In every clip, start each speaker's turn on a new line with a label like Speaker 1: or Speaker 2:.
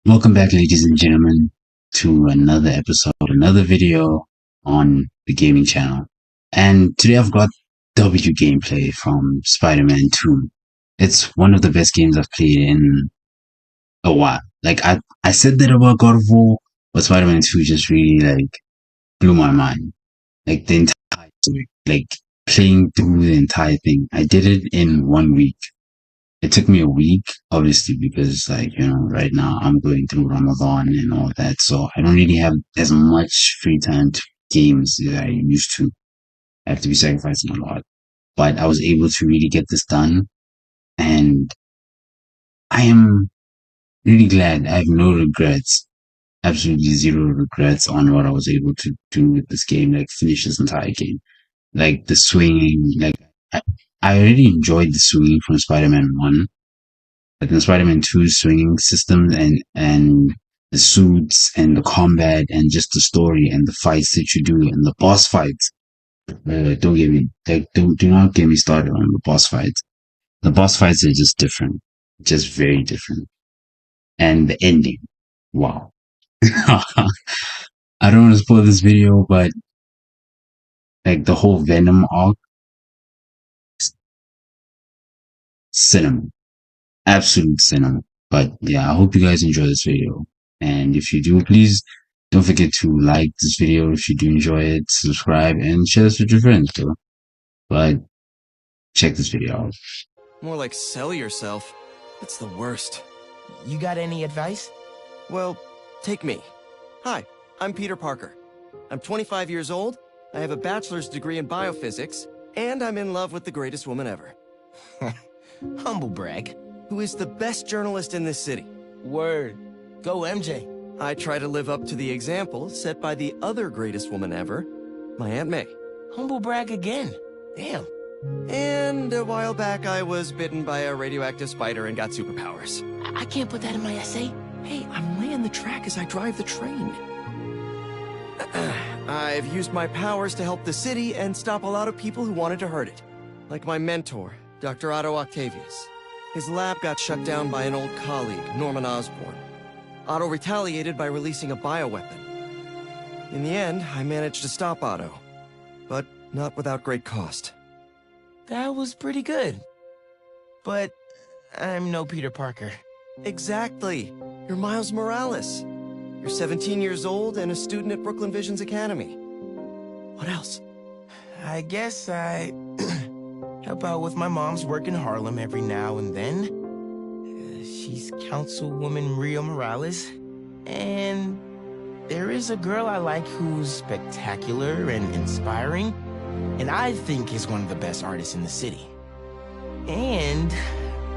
Speaker 1: Welcome back, ladies and gentlemen, to another episode, another video on the gaming channel. And today I've got W gameplay from Spider-Man 2. It's one of the best games I've played in a while. I said that about God of War, but Spider-Man 2 just really blew my mind. Like the entire story, playing through the entire thing. I did it in 1 week. It took me a week, obviously, because right now I'm going through Ramadan and all that. So I don't really have as much free time to games as I used to. I have to be sacrificing a lot. But I was able to really get this done. And I am really glad. I have no regrets. Absolutely zero regrets on what I was able to do with this game, finish this entire game. Like the swinging, I, I really enjoyed the swinging from Spider-Man 1. But in Spider-Man 2's swinging system and the suits and the combat and just the story and the fights that you do and the boss fights. Don't get me do not get me started on the boss fights. The boss fights are just different, just very different. And the ending, wow. I don't want to spoil this video, but the whole Venom arc, cinema, absolute cinema. But yeah, I hope you guys enjoy this video. And if you do, please don't forget to like this video if you do enjoy it, subscribe, and share this with your friends, too. But check this video out.
Speaker 2: More like sell yourself. That's the worst.
Speaker 3: You got any advice?
Speaker 2: Well, take me. Hi, I'm Peter Parker. I'm 25 years old, I have a bachelor's degree in biophysics, and I'm in love with the greatest woman ever.
Speaker 3: Humble brag.
Speaker 2: Who is the best journalist in this city.
Speaker 3: Word. Go MJ.
Speaker 2: I try to live up to the example set by the other greatest woman ever, my Aunt May.
Speaker 3: Humble brag again. Damn.
Speaker 2: And a while back, I was bitten by a radioactive spider and got superpowers.
Speaker 3: I can't put that in my essay.
Speaker 2: Hey, I'm laying the track as I drive the train. I've used my powers to help the city and stop a lot of people who wanted to hurt it. Like my mentor, Dr. Otto Octavius. His lab got shut down by an old colleague, Norman Osborn. Otto retaliated by releasing a bioweapon. In the end, I managed to stop Otto. But not without great cost.
Speaker 3: That was pretty good. But I'm no Peter Parker.
Speaker 2: Exactly. You're Miles Morales. You're 17 years old and a student at Brooklyn Visions Academy. What else?
Speaker 3: I guess I help out with my mom's work in Harlem every now and then. She's Councilwoman Rio Morales. And there is a girl I like who's spectacular and inspiring, and I think is one of the best artists in the city. And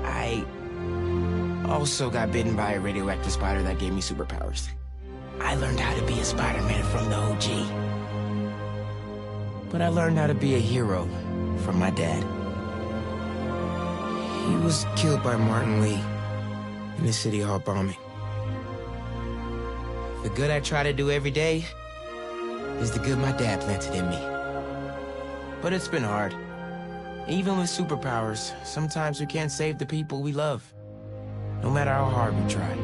Speaker 3: I also got bitten by a radioactive spider that gave me superpowers. I learned how to be a Spider-Man from the OG. But I learned how to be a hero from my dad. He was killed by Martin Lee in the City Hall bombing. The good I try to do every day is the good my dad planted in me. But it's been hard. Even with superpowers, sometimes we can't save the people we love, no matter how hard we try.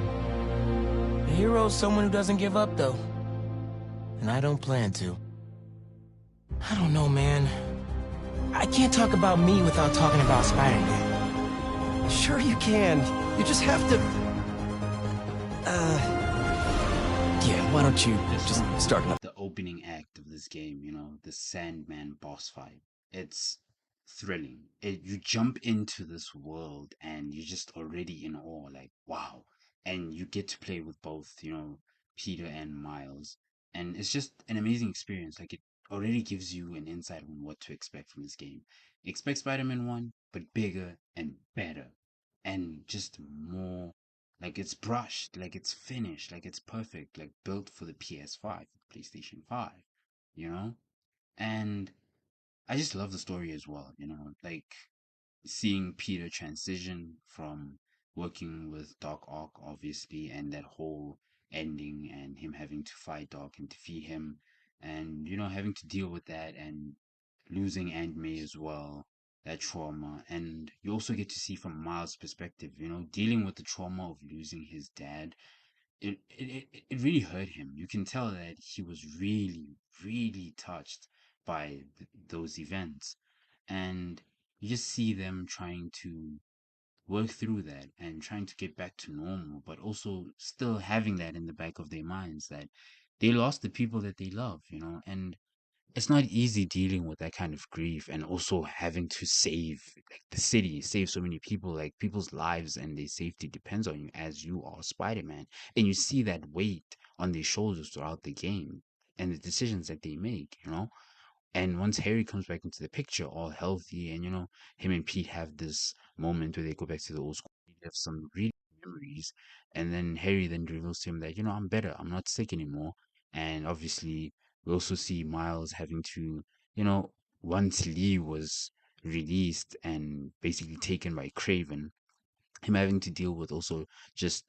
Speaker 3: A hero's someone who doesn't give up, though. And I don't plan to. I don't know, man. I can't talk about me without talking about Spider-Man.
Speaker 2: Sure you can. You just have to... Yeah, why don't you just start up?
Speaker 1: The opening act of this game, the Sandman boss fight. It's thrilling. You jump into this world and you're just already in awe, like, wow. And you get to play with both, Peter and Miles. And it's just an amazing experience. Like, it already gives you an insight on what to expect from this game. Expect Spider-Man 1, but bigger and better. And just more, it's brushed, it's finished, it's perfect, built for the PS5, PlayStation 5, you know? And I just love the story as well, seeing Peter transition from working with Doc Ock, obviously, and that whole ending and him having to fight Doc and defeat him and, having to deal with that and losing Aunt May as well, that trauma. And you also get to see from Miles' perspective, dealing with the trauma of losing his dad it really hurt him. You can tell that he was really, really touched by those events. And you just see them trying to work through that and trying to get back to normal, but also still having that in the back of their minds that they lost the people that they love, and it's not easy dealing with that kind of grief and also having to save like the city, save so many people, like people's lives and their safety depends on you as you are Spider-Man. And you see that weight on their shoulders throughout the game and the decisions that they make. And once Harry comes back into the picture, all healthy, and him and Pete have this moment where they go back to the old school. He have some really good memories, and then Harry then reveals to him that I'm better, I'm not sick anymore. And obviously, we also see Miles having to, you know, once Lee was released and basically taken by Craven, him having to deal with also just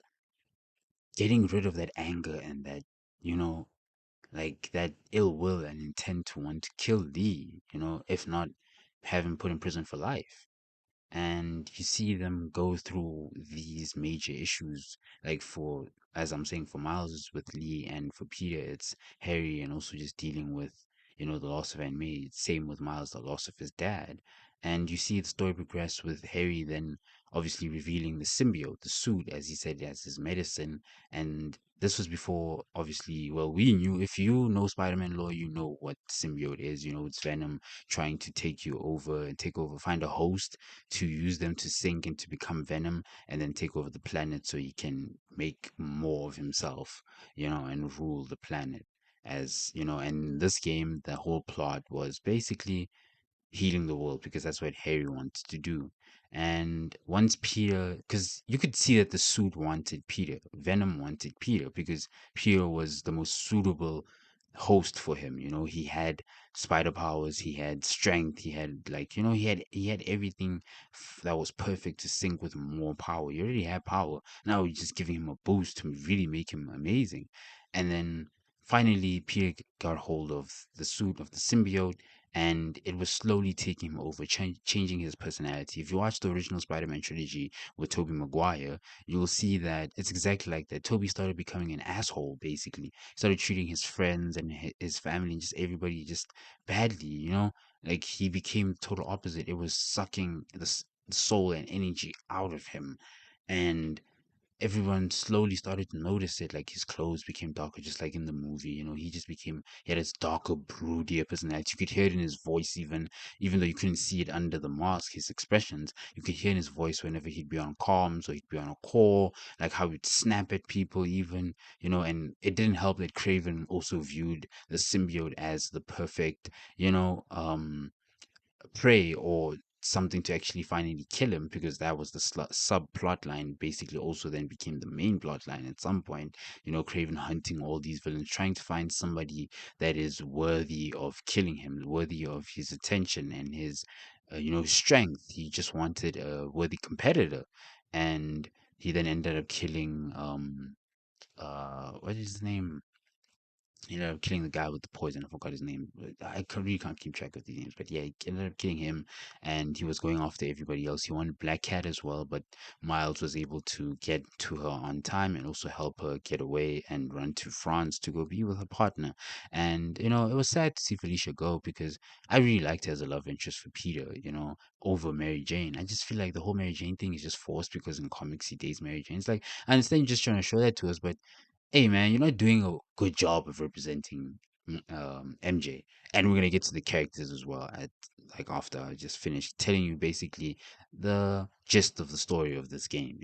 Speaker 1: getting rid of that anger and that, you know, like that ill will and intent to want to kill Lee, if not have him put in prison for life. And you see them go through these major issues, like for, as I'm saying, for Miles it's with Lee, and for Peter it's Harry, and also just dealing with the loss of Aunt May. Same with Miles, the loss of his dad. And you see the story progress with Harry then obviously revealing the symbiote, the suit, as he said, as his medicine. And this was before, obviously, well, we knew, if you know Spider-Man lore, you know what symbiote is. It's Venom trying to take you over and take over, find a host to use them to sink and to become Venom and then take over the planet so he can make more of himself, and rule the planet. As and this game, the whole plot was basically healing the world because that's what Harry wanted to do. And once Peter, because you could see that the suit wanted Peter, Venom wanted Peter because Peter was the most suitable host for him. He had spider powers, he had strength, he had like he had everything that was perfect to sync with more power. He already had power. Now you're just giving him a boost to really make him amazing. And then finally, Peter got hold of the suit of the symbiote and it was slowly taking him over, changing his personality. If you watch the original Spider-Man trilogy with Tobey Maguire, you'll see that it's exactly like that. Tobey started becoming an asshole, basically. Started treating his friends and his family and just everybody just badly, Like he became the total opposite. It was sucking the soul and energy out of him. And everyone slowly started to notice it. Like his clothes became darker, just like in the movie. He had his darker, broodier personality. You could hear it in his voice, even though you couldn't see it under the mask. His expressions, you could hear in his voice whenever he'd be on comms or he'd be on a call, like how he'd snap at people, even. And it didn't help that Craven also viewed the symbiote as the perfect, prey or something to actually finally kill him, because that was the subplot line, basically also then became the main plot line at some point. Craven hunting all these villains, trying to find somebody that is worthy of killing him, worthy of his attention and his strength. He just wanted a worthy competitor. And he then ended up killing what is his name, killing the guy with the poison. I forgot his name. Really can't keep track of these names. But yeah, he ended up killing him, and he was going after everybody else. He wanted Black Cat as well, but Miles was able to get to her on time and also help her get away and run to France to go be with her partner. And it was sad to see Felicia go because I really liked her as a love interest for Peter. Over Mary Jane. I just feel like the whole Mary Jane thing is just forced because in comics he dates Mary Jane. It's like I understand you're just trying to show that to us, but hey man, you're not doing a good job of representing MJ. And we're gonna get to the characters as well at like after I just finished telling you basically the gist of the story of this game.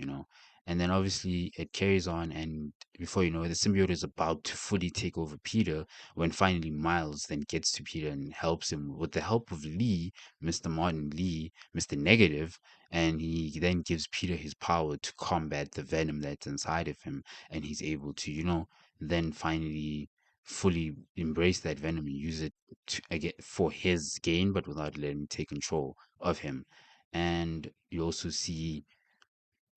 Speaker 1: And then obviously it carries on, and before you know it, the symbiote is about to fully take over Peter when finally Miles then gets to Peter and helps him with the help of Lee, Mr. Martin Lee, Mr. Negative, and he then gives Peter his power to combat the venom that's inside of him, and he's able to then finally fully embrace that venom and use it to, again, for his gain, but without letting it take control of him. And you also see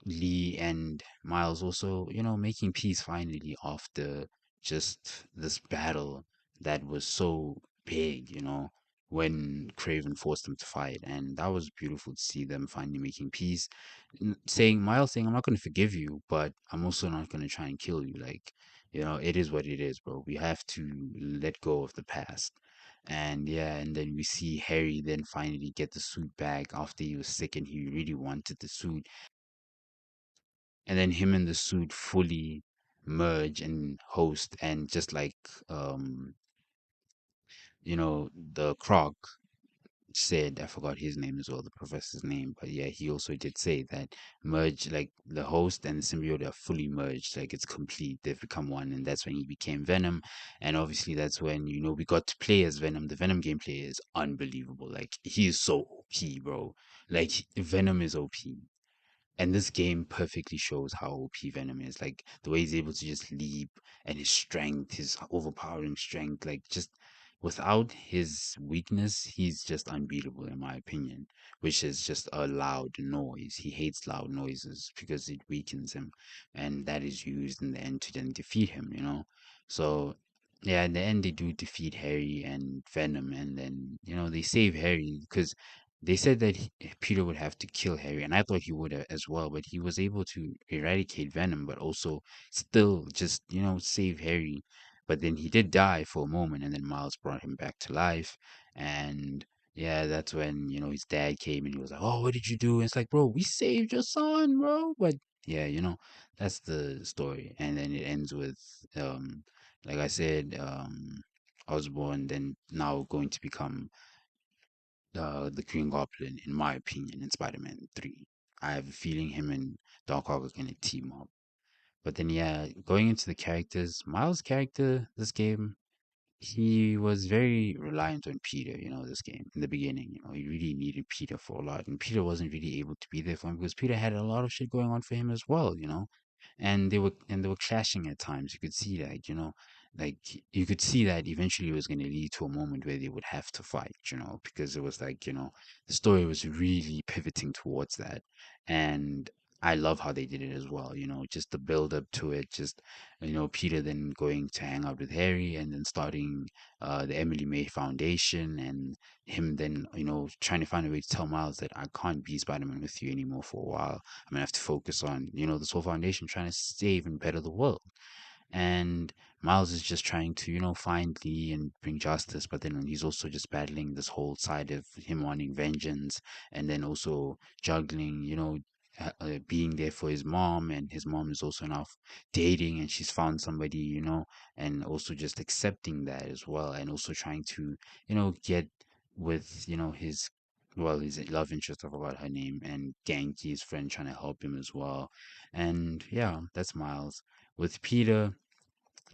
Speaker 1: Lee and Miles also making peace finally after just this battle that was so big, when Craven forced them to fight, and that was beautiful to see them finally making peace, saying Miles saying, "I'm not going to forgive you, but I'm also not going to try and kill you." Like, it is what it is, bro. We have to let go of the past. And yeah, and then we see Harry then finally get the suit back after he was sick and he really wanted the suit. And then him and the suit fully merge and host, and just like the Croc said, I forgot his name as well, the professor's name, but yeah, he also did say that merge, like the host and the symbiote are fully merged, like it's complete, they've become one, and that's when he became Venom. And obviously that's when we got to play as Venom. The Venom gameplay is unbelievable, like he is so OP, bro. Like Venom is OP, and this game perfectly shows how OP Venom is. Like the way he's able to just leap, and his strength, his overpowering strength, like just without his weakness, he's just unbeatable in my opinion, which is just a loud noise. He hates loud noises because it weakens him, and that is used in the end to then defeat him. So yeah, in the end they do defeat Harry and Venom, and then they save Harry because they said that Peter would have to kill Harry, and I thought he would as well, but he was able to eradicate Venom, but also still just, save Harry. But then he did die for a moment, and then Miles brought him back to life. And yeah, that's when, his dad came and he was like, "Oh, what did you do?" And it's like, "Bro, we saved your son, bro." But yeah, that's the story. And then it ends with, like I said, Osborn then now going to become the Green Goblin, in my opinion, in Spider-Man 3. I have a feeling him and Doc Ock are going to team up. But then, yeah, going into the characters, Miles' character, this game, he was very reliant on Peter, this game in the beginning. He really needed Peter for a lot. And Peter wasn't really able to be there for him because Peter had a lot of shit going on for him as well. And they were clashing at times. You could see that, like you could see that eventually it was going to lead to a moment where they would have to fight, because it was like, the story was really pivoting towards that. And I love how they did it as well, just the build up to it, just Peter then going to hang out with Harry and then starting the Emily May Foundation, and him then trying to find a way to tell Miles that I can't be Spider-Man with you anymore for a while. I'm gonna have to focus on this whole foundation, trying to save and better the world. And Miles is just trying to, find Lee and bring justice, but then he's also just battling this whole side of him wanting vengeance, and then also juggling, being there for his mom, and his mom is also now dating, and she's found somebody, and also just accepting that as well, and also trying to, get with, his love interest, I forgot her name, and Genki's friend trying to help him as well. And yeah, that's Miles. With Peter,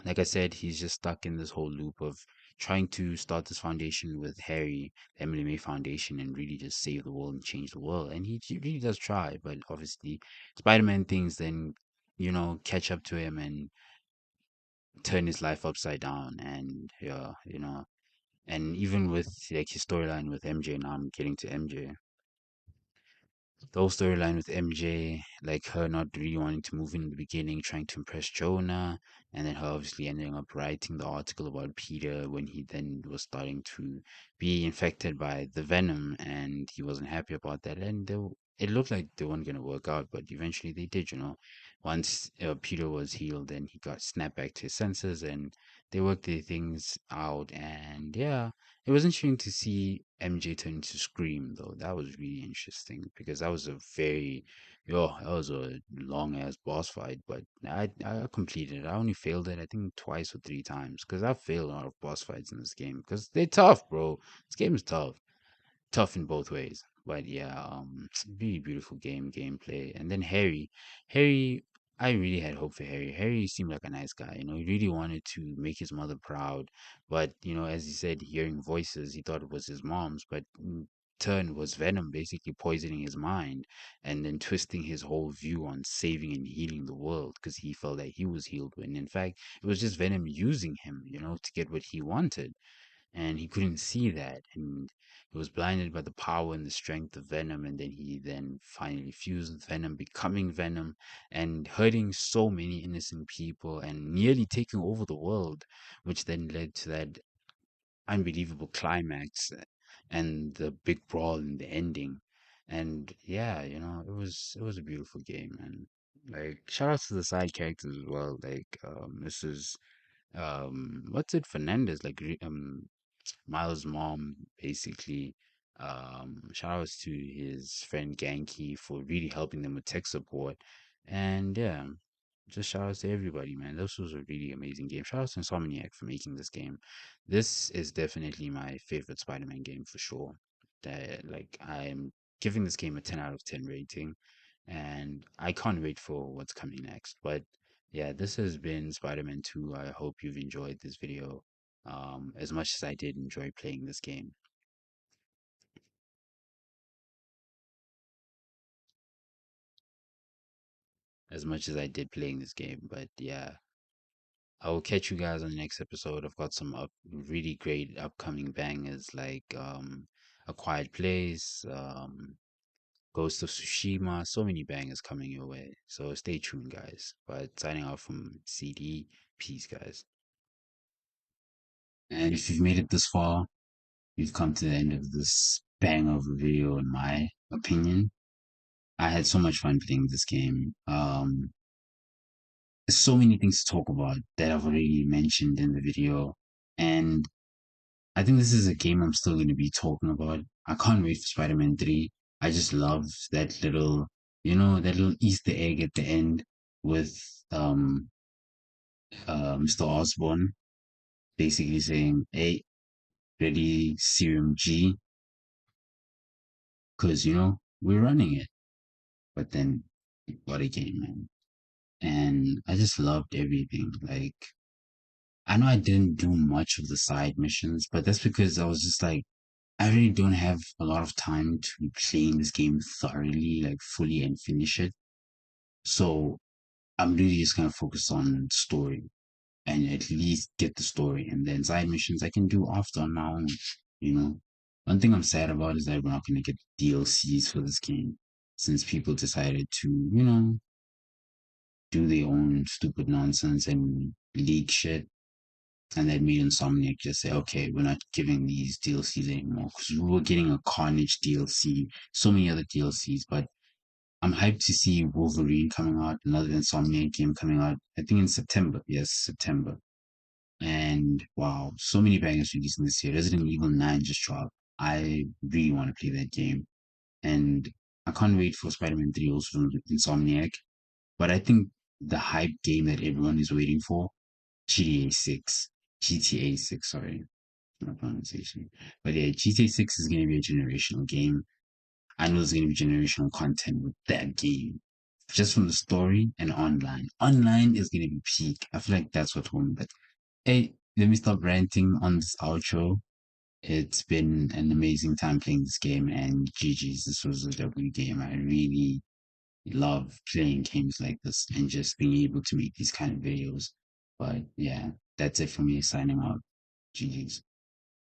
Speaker 1: like I said, he's just stuck in this whole loop of trying to start this foundation with Harry, the Emily May Foundation, and really just save the world and change the world. And he really does try, but obviously, Spider-Man things then, catch up to him and turn his life upside down. And yeah, and even with like his storyline with MJ, now I'm getting to MJ, the whole storyline with MJ, like her not really wanting to move in the beginning, trying to impress Jonah, and then her obviously ending up writing the article about Peter when he then was starting to be infected by the venom, and he wasn't happy about that. And it looked like they weren't going to work out, but eventually they did. Once Peter was healed, then he got snapped back to his senses, and they worked their things out. And yeah, it was interesting to see MJ turn into Scream, though. That was really interesting because that was that was a long ass boss fight. But I completed it. I only failed it, I think, twice or three times because I failed a lot of boss fights in this game because they're tough, bro. This game is tough in both ways. But yeah, really beautiful gameplay. And then Harry, I really had hope for Harry. Harry seemed like a nice guy. He really wanted to make his mother proud. But as he said, hearing voices, he thought it was his mom's, but in turn was Venom basically poisoning his mind and then twisting his whole view on saving and healing the world because he felt that he was healed when in fact it was just Venom using him, to get what he wanted, and he couldn't see that, and he was blinded by the power and the strength of Venom. And then he then finally fused with Venom, becoming Venom and hurting so many innocent people and nearly taking over the world, which then led to that unbelievable climax. and the big brawl in the ending. And yeah, it was a beautiful game, and like shout out to the side characters as well. Like Mrs. What's it, Fernandez, like Miles' mom, basically. Shout outs to his friend Genki for really helping them with tech support. And yeah, just shout outs to everybody, man. This was a really amazing game. Shout outs to Insomniac for making this game. This is definitely my favorite Spider-Man game for sure. That like I'm giving this game a 10 out of 10 rating, and I can't wait for what's coming next. But yeah, this has been Spider-Man 2. I hope you've enjoyed this video as much as I did enjoy playing this game. As much as I did playing this game. But yeah, I will catch you guys on the next episode. I've got some really great upcoming bangers like A Quiet Place, Ghost of Tsushima. So many bangers coming your way. So stay tuned, guys. But signing off from CD. Peace, guys. And if you've made it this far, you've come to the end of this bang of a video, in my opinion. I had so much fun playing this game. There's so many things to talk about that I've already mentioned in the video, and I think this is a game I'm still going to be talking about. I can't wait for Spider-Man 3. I just love that little, that little Easter egg at the end with um Mr. Osborn basically saying, "Hey, ready Serum G, because we're running it." But then what a game, man! And I just loved everything. Like, I know I didn't do much of the side missions, but that's because I was just like, I really don't have a lot of time to be playing this game thoroughly, like fully and finish it. So I'm really just gonna focus on story and at least get the story, and then side missions I can do after on my own. You know, one thing I'm sad about is that we're not gonna get DLCs for this game, since people decided to, do their own stupid nonsense and leak shit. And that made Insomniac just say, okay, we're not giving these DLCs anymore. Because we were getting a Carnage DLC, so many other DLCs. But I'm hyped to see Wolverine coming out, another Insomniac game coming out, I think in September. Yes, September. And wow, so many bangers releasing this year. Resident Evil 9 just dropped. I really want to play that game. And I can't wait for Spider-Man 3 also from Insomniac. But I think the hype game that everyone is waiting for, GTA 6. GTA 6, sorry, my pronunciation. But yeah, GTA 6 is going to be a generational game. I know there's going to be generational content with that game. Just from the story and online. Online is going to be peak. I feel like that's what won. But hey, let me stop ranting on this outro. It's been an amazing time playing this game, and GG's. This was a W game. I really love playing games like this and just being able to make these kind of videos. But yeah, that's it for me signing out. GG's.